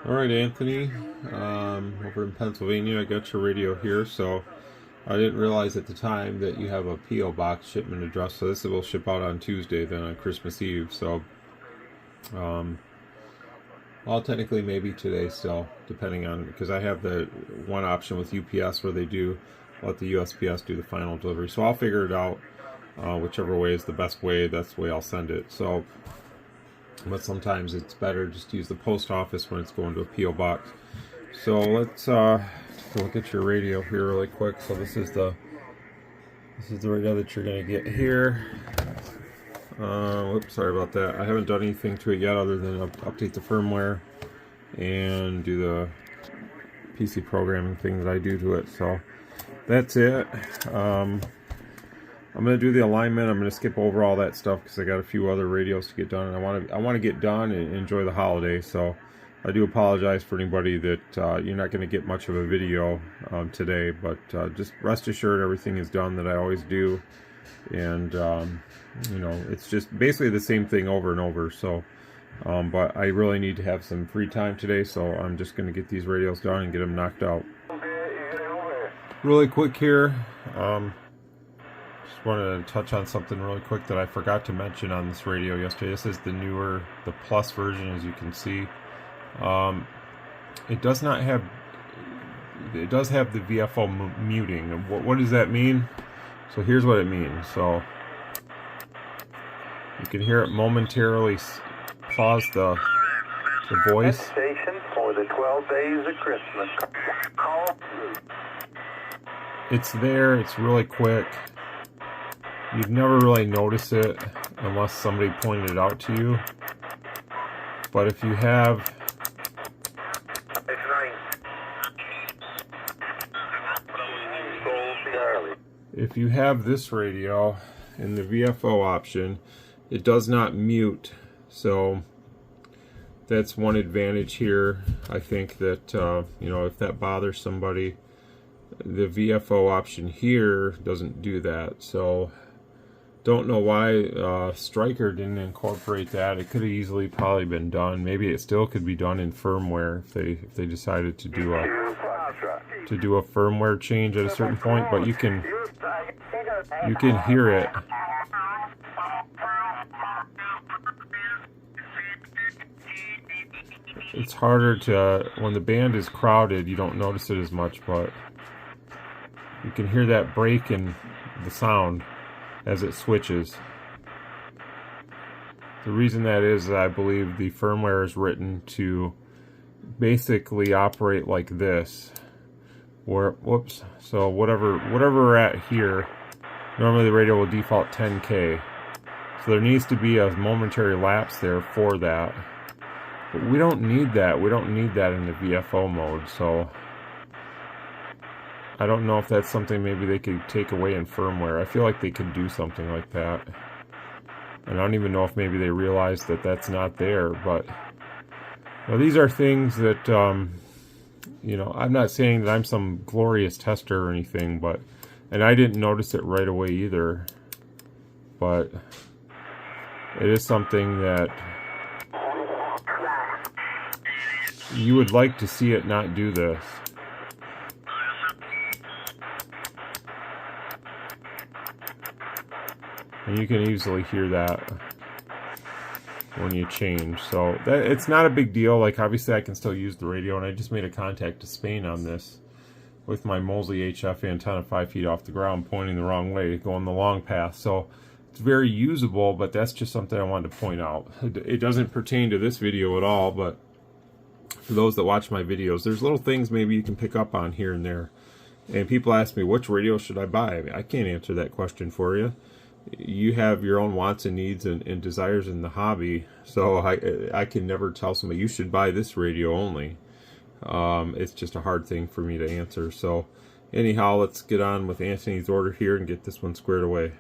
Alright, Anthony, over in Pennsylvania, I got your radio here. So I didn't realize at the time that you have a P.O. box shipment address, so this will ship out on Tuesday, then on Christmas Eve. So well, technically maybe today still, depending on, because I have the one option with UPS where they do let the USPS do the final delivery. So I'll figure it out, whichever way is the best way, that's the way I'll send it. So, but sometimes it's better just to use the post office when it's going to a P.O. box. So let's look at your radio here really quick. So this is the radio that you're going to get here. Whoops, sorry about that. I haven't done anything to it yet other than update the firmware and do the PC programming thing that I do to it. So that's it. I'm going to do the alignment. I'm going to skip over all that stuff because I got a few other radios to get done, and I want to get done and enjoy the holiday. So I do apologize for anybody that you're not going to get much of a video today, but just rest assured everything is done that I always do. And you know, it's just basically the same thing over and over. So but I really need to have some free time today, so I'm just going to get these radios done and get them knocked out. Really quick here, just wanted to touch on something really quick that I forgot to mention on this radio yesterday. This is the newer, the Plus version, as you can see. It does have the VFO muting. What does that mean? So here's what it means. So you can hear it momentarily pause the voice. For the 12 days of Christmas. It's there, it's really quick. You'd never really notice it unless somebody pointed it out to you. But if you have this radio in the VFO option, it does not mute. So that's one advantage here. I think that you know, if that bothers somebody, the VFO option here doesn't do that. So don't know why Stryker didn't incorporate that. It could have easily probably been done. Maybe it still could be done in firmware if they decided to do a firmware change at a certain point. But you can hear it. It's harder to, when the band is crowded, you don't notice it as much, but you can hear that break in the sound as it switches. The reason that is, I believe the firmware is written to basically operate like this. Whoops. So whatever we're at here, normally the radio will default 10K. So there needs to be a momentary lapse there for that. But we don't need that. We don't need that in the VFO mode. So I don't know if that's something maybe they could take away in firmware. I feel like they could do something like that. And I don't even know if maybe they realize that that's not there. But well, these are things that, you know, I'm not saying that I'm some glorious tester or anything, but, and I didn't notice it right away either. But it is something that you would like to see it not do this. And you can easily hear that when you change. So it's not a big deal. Like, obviously I can still use the radio, and I just made a contact to Spain on this with my Mosley HF antenna 5 feet off the ground, pointing the wrong way, going the long path. So it's very usable, but that's just something I wanted to point out. It doesn't pertain to this video at all, but for those that watch my videos, there's little things maybe you can pick up on here and there. And people ask me, which radio should I buy? I mean, I can't answer that question for you. You have your own wants and needs and desires in the hobby, so I can never tell somebody you should buy this radio only. It's just a hard thing for me to answer. So anyhow, let's get on with Anthony's order here and get this one squared away.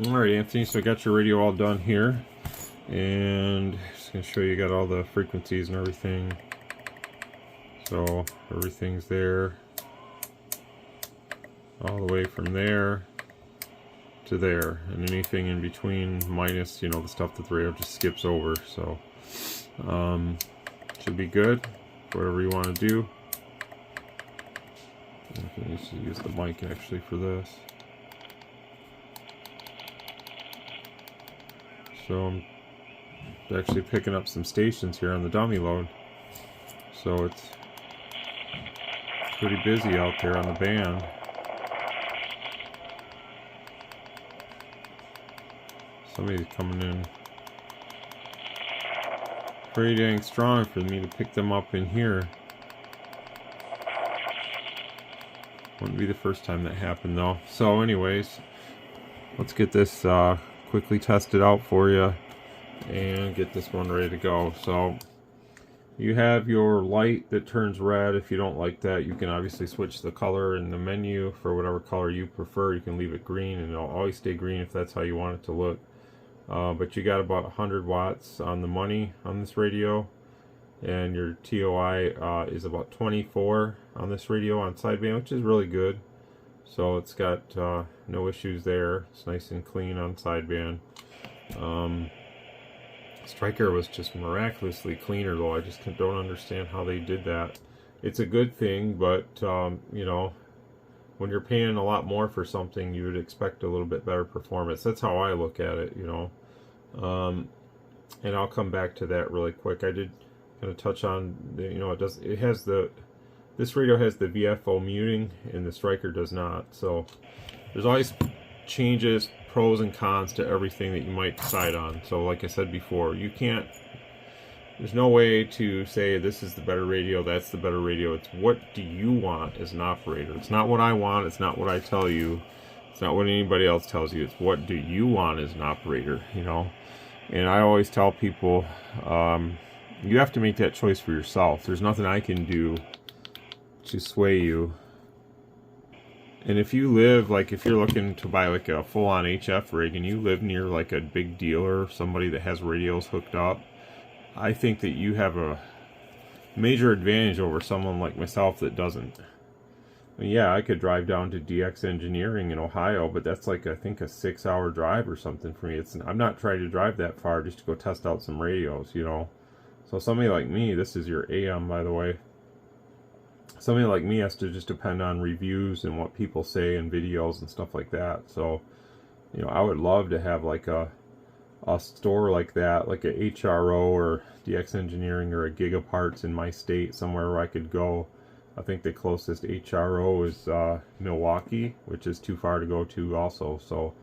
Alright, Anthony, so I got your radio all done here, and just going to show you got all the frequencies and everything. So everything's there, all the way from there to there, and anything in between minus, you know, the stuff that the radio just skips over. So Should be good, whatever you want to do. I can use the mic actually for this. So I'm actually picking up some stations here on the dummy load. So it's pretty busy out there on the band. Somebody's coming in pretty dang strong for me to pick them up in here. Wouldn't be the first time that happened though. So anyways, let's get this quickly tested out for you and get this one ready to go. So you have your light that turns red. If you don't like that, you can obviously switch the color in the menu for whatever color you prefer. You can leave it green and it'll always stay green if that's how you want it to look. But you got about 100 watts on the money on this radio, and your TOI is about 24 on this radio on sideband, which is really good. So it's got no issues there. It's nice and clean on sideband. Striker was just miraculously cleaner though. I just don't understand how they did that. It's a good thing, but you know, when you're paying a lot more for something, you would expect a little bit better performance. That's how I look at it, you know. And I'll come back to that really quick. I did kind of touch on the, you know, this radio has the VFO muting and the Striker does not. So there's always changes, pros and cons to everything that you might decide on. So like I said before, there's no way to say this is the better radio, that's the better radio. It's what do you want as an operator. It's not what I want, it's not what I tell you, it's not what anybody else tells you. It's what do you want as an operator, you know. And I always tell people, you have to make that choice for yourself. There's nothing I can do to sway you. And if you live, like if you're looking to buy like a full-on HF rig and you live near like a big dealer, somebody that has radios hooked up, I think that you have a major advantage over someone like myself that doesn't. I mean, yeah, I could drive down to DX Engineering in Ohio, but that's like, I think, a 6-hour drive or something for me. I'm not trying to drive that far just to go test out some radios, you know. So somebody like me, this is your AM, by the way. Somebody like me has to just depend on reviews and what people say in videos and stuff like that. So, you know, I would love to have like a store like that, like a HRO or DX Engineering or a Gigaparts in my state, somewhere where I could go. I think the closest HRO is Milwaukee, which is too far to go to also. So,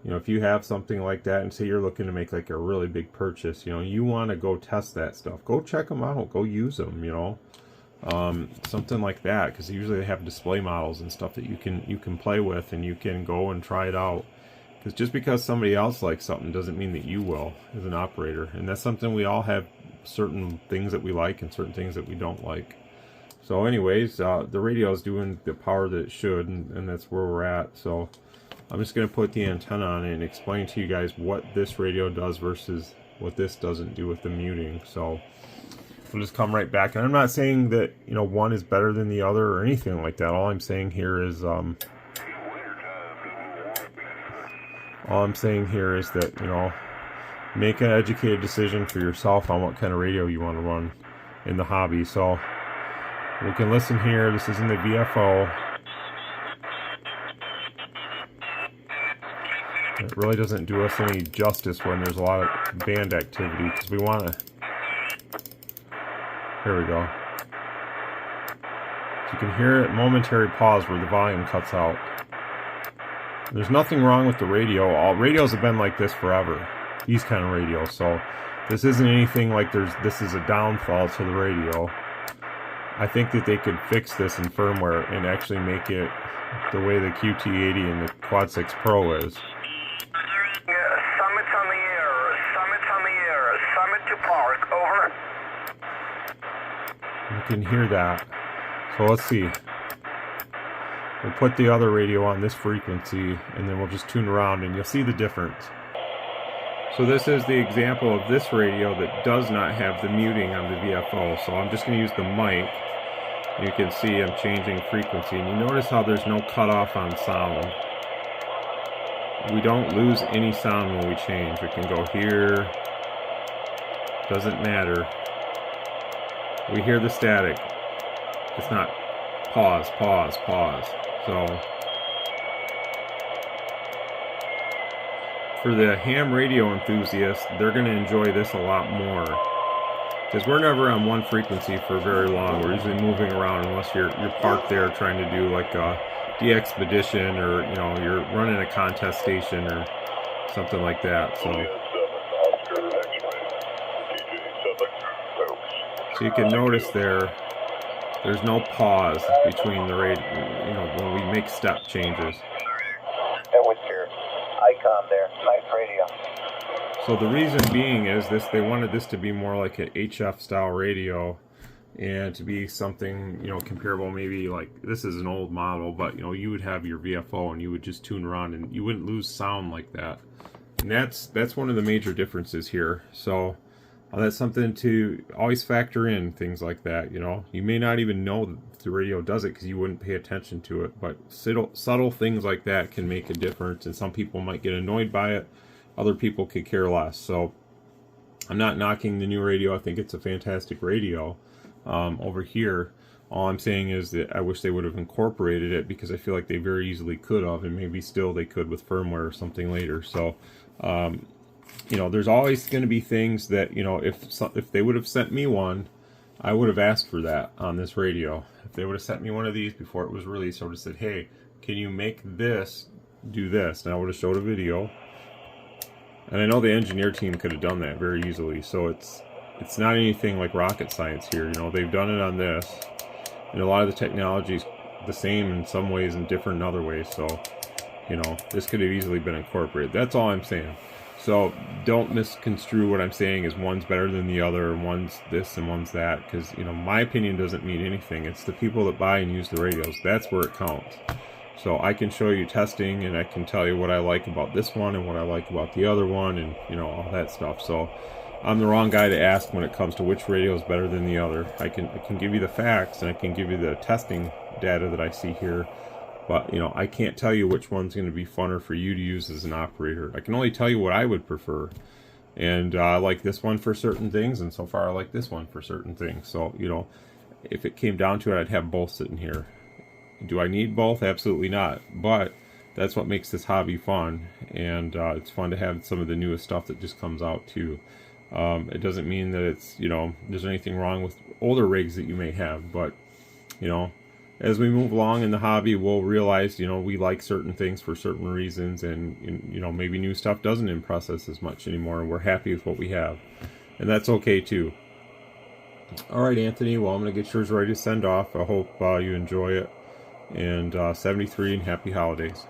you know, if you have something like that and say you're looking to make like a really big purchase, you know, you want to go test that stuff, go check them out, go use them, you know. Something like that, because usually they have display models and stuff that you can play with and you can go and try it out. Because just because somebody else likes something doesn't mean that you will as an operator. And that's something we all have, certain things that we like and certain things that we don't like. So anyways, the radio is doing the power that it should, and that's where we're at. So I'm just going to put the antenna on it and explain to you guys what this radio does versus what this doesn't do with the muting. So we'll just come right back. And I'm not saying that, you know, one is better than the other or anything like that. All I'm saying here is that, you know, make an educated decision for yourself on what kind of radio you want to run in the hobby. So we can listen here. This is in the VFO. It really doesn't do us any justice when there's a lot of band activity, because we want to. Here we go. So you can hear it, momentary pause where the volume cuts out. There's nothing wrong with the radio. All radios have been like this forever. These kind of radios. So this isn't anything like this is a downfall to the radio. I think that they could fix this in firmware and actually make it the way the QT80 and the Quad 6 Pro is. Summit on the air. Summit on the air. Summit to park. Over. You can hear that. So let's see. We'll put the other radio on this frequency and then we'll just tune around and you'll see the difference. So this is the example of this radio that does not have the muting on the VFO. So I'm just going to use the mic. You can see I'm changing frequency, and you notice how there's no cutoff on sound. We don't lose any sound when we change. We can go here, Doesn't matter. We hear the static. It's not pause, pause, pause. So for the ham radio enthusiasts, they're going to enjoy this a lot more, because we're never on one frequency for very long. We're usually moving around unless you're parked there trying to do like a de-expedition, or you're running a contest station or something like that. So you can notice there's no pause between the radio, when we make step changes. That was your icon there. Nice radio. So the reason being is they wanted this to be more like an HF style radio, and to be something comparable. Maybe like, this is an old model, but you would have your VFO and you would just tune around and you wouldn't lose sound like that. And that's one of the major differences here. So that's something to always factor in, things like that. You may not even know that the radio does it because you wouldn't pay attention to it, but subtle things like that can make a difference, and some people might get annoyed by it. Other people could care less. So I'm not knocking the new radio. I think it's a fantastic radio over here. All I'm saying is that I wish they would have incorporated it, because I feel like they very easily could have, and maybe still they could with firmware or something later. So there's always going to be things that, if they would have sent me one, I would have asked for that on this radio. If they would have sent me one of these before it was released, I would have said, hey, can you make this do this? And I would have showed a video. And I know the engineer team could have done that very easily. So it's not anything like rocket science here. They've done it on this, and a lot of the technology is the same in some ways and different in other ways. So this could have easily been incorporated. That's all I'm saying. So don't misconstrue what I'm saying as one's better than the other, and one's this and one's that, because my opinion doesn't mean anything. It's the people that buy and use the radios. That's where it counts. So I can show you testing, and I can tell you what I like about this one and what I like about the other one, and all that stuff. So I'm the wrong guy to ask when it comes to which radio is better than the other. I can give you the facts, and I can give you the testing data that I see here, but I can't tell you which one's going to be funner for you to use as an operator. I can only tell you what I would prefer, and I like this one for certain things, and so far I like this one for certain things. So if it came down to it, I'd have both sitting here. Do I need both? Absolutely not. But that's what makes this hobby fun, and it's fun to have some of the newest stuff that just comes out too. It doesn't mean that it's there's anything wrong with older rigs that you may have, but as we move along in the hobby, we'll realize we like certain things for certain reasons, and maybe new stuff doesn't impress us as much anymore, and we're happy with what we have, and that's okay too. All right, Anthony. Well, I'm gonna get yours ready to send off. I hope you enjoy it. And 73, and happy holidays.